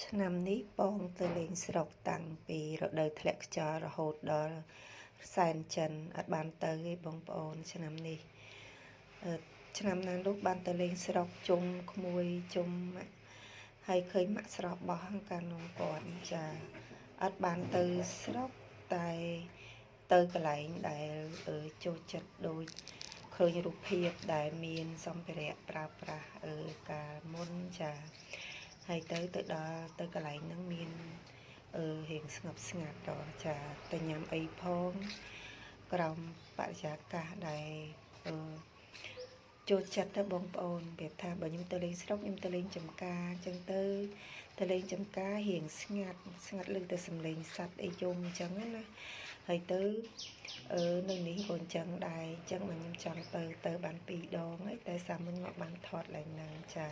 ឆ្នាំនេះបងទៅលេងស្រុកតាំងពីរដូវធ្លាក់ខ្យល់រហូតដល់សែនចិនអត់បានទៅទេបងប្អូនឆ្នាំនេះឆ្នាំណានោះបានទៅលេងស្រុកជុំក្មួយជុំហើយឃើញម៉ាក់ស្រស់បោះកាលនោះគាត់ចាអត់បានទៅស្រុកតែទៅកន្លែងដែលចូលចិត្តដូចឃើញរូបភាពដែលមានសម្ភារៈប្រើប្រាស់កាលមុនចាហើយទៅដល់ទៅកន្លែងហ្នឹងមានរៀងស្ងប់ស្ងាត់ដល់ចាទៅញ៉ាំអីផងក្រោមបរិយាកាសដែលចូលចិត្តទៅបងប្អូនប្រាប់ថាបើខ្ញុំទៅលេងស្រុកខ្ញុំទៅលេងចំការអញ្ចឹងទៅលេងចំការរៀងស្ងាត់លើទៅសំឡេងសត្វអីយំអញ្ចឹងណាហើយនៅនេះក៏អញ្ចឹងដែរអញ្ចឹងមកខ្ញុំចង់ទៅបាន2ដងហើយតែសាមុនមកបានថតឡើងហ្នឹងចា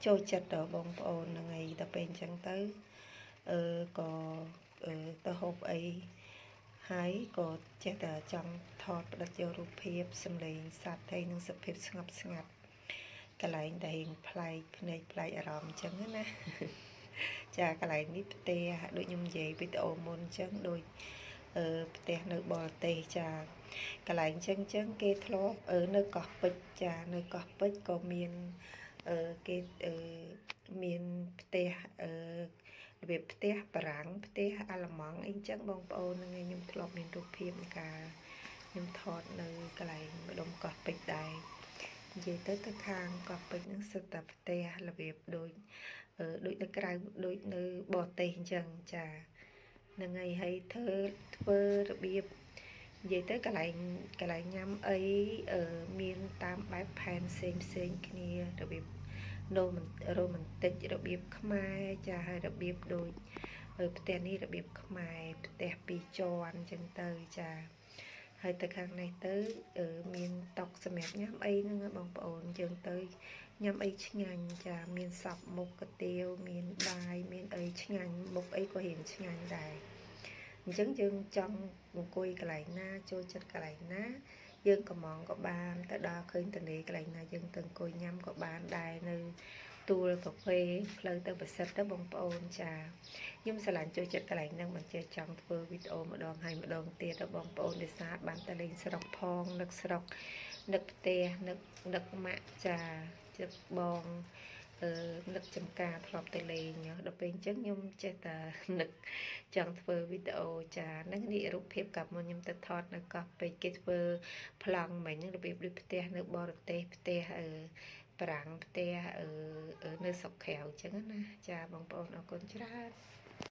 ចូលចិត្តដល់បងប្អូនហ្នឹងហើយដល់ពេលអញ្ចឹងទៅក៏ទៅហូបអីហើយក៏ចេះតែចង់ថតផ្ដិតយករូបភាពសម្លេងសត្វហើយនឹងសភាពស្ងប់ស្ងាត់កន្លែងដែលប្លែកភ្នែកប្លែកអារម្មណ៍អញ្ចឹងណាចាកន្លែងនេះផ្ទះដូចខ្ញុំនិយាយវីដេអូមុនអញ្ចឹងដូចផ្ទះនៅបរទេសចាកន្លែងអញ្ចឹងគេធ្លាប់នៅកោះពេជ្រចានៅកោះពេជ្រក៏មានគេមានផ្ទះរបៀបផ្ទះបារាំងផ្ទះអាល្លឺម៉ង់អីចឹងបងប្អូនហ្នឹងខ្ញុំធ្លាប់មានរូបភាពការខ្ញុំថតនៅកន្លែងម្ដុំកោះពេជ្រដែរនិយាយទៅខាងកោះពេជ្រហ្នឹងសិតតែផ្ទះរបៀបដូចនៅក្រៅដូចនៅបរទេសអញ្ចឹងចាហ្នឹងហើយធ្វើរបៀបនិយាយទៅកន្លែងញ៉ាំអីមានតាមបែបផែនផ្សេងគ្នារបៀបរ៉ូម៉ាន់ទិករបៀបខ្មែរចាហើយរបៀបដូចផ្ទះនេះរបៀបខ្មែរផ្ទះ2ជាន់អញ្ចឹងទៅចាហើយទៅខាងនេះទៅមានតុសម្រាប់ញ៉ាំអីហ្នឹងបងប្អូនយើងទៅញ៉ាំអីឆ្ងាញ់ចាមានសពមុខកាទៀវមានបាយមានអីឆ្ងាញ់មុខអីក៏រៀងឆ្ងាញ់ដែរអញ្ចឹងយើងចង់អង្គុយកន្លែងណាចូលចិត្តកន្លែងណាយើងក៏មងក៏បានទៅដល់ឃើញទន្លេកន្លែងណាយើងទៅអង្គុយញ៉ាំក៏បានដែរនៅទួលកាហ្វេផ្លូវទៅប្រសិទ្ធទៅបងប្អូនចាខ្ញុំស្រឡាញ់ចូលចិត្តកន្លែងហ្នឹងមិនចេះចង់ធ្វើវីដេអូម្ដងហើយម្ដងទៀតទៅបងប្អូនដោយសារបានទៅលេងស្រុកផងនឹកស្រុកនឹកផ្ទះនឹកម៉ាក់ចាចិត្តបងនឹកចំការធ្លាប់ទៅលេងដល់ពេលអញ្ចឹងខ្ញុំចេះតែនឹកចង់ធ្វើវីដេអូចាហ្នឹងនេះរូបភាពកាលមុនខ្ញុំទៅថតនៅកោះពេជ្រគេធ្វើប្លង់មិញហ្នឹងរបៀបដូចផ្ទះនៅបរទេសផ្ទះប្រាំងផ្ទះនៅស្រុកក្រៅអញ្ចឹងណាចាបងប្អូនអរគុណច្រើន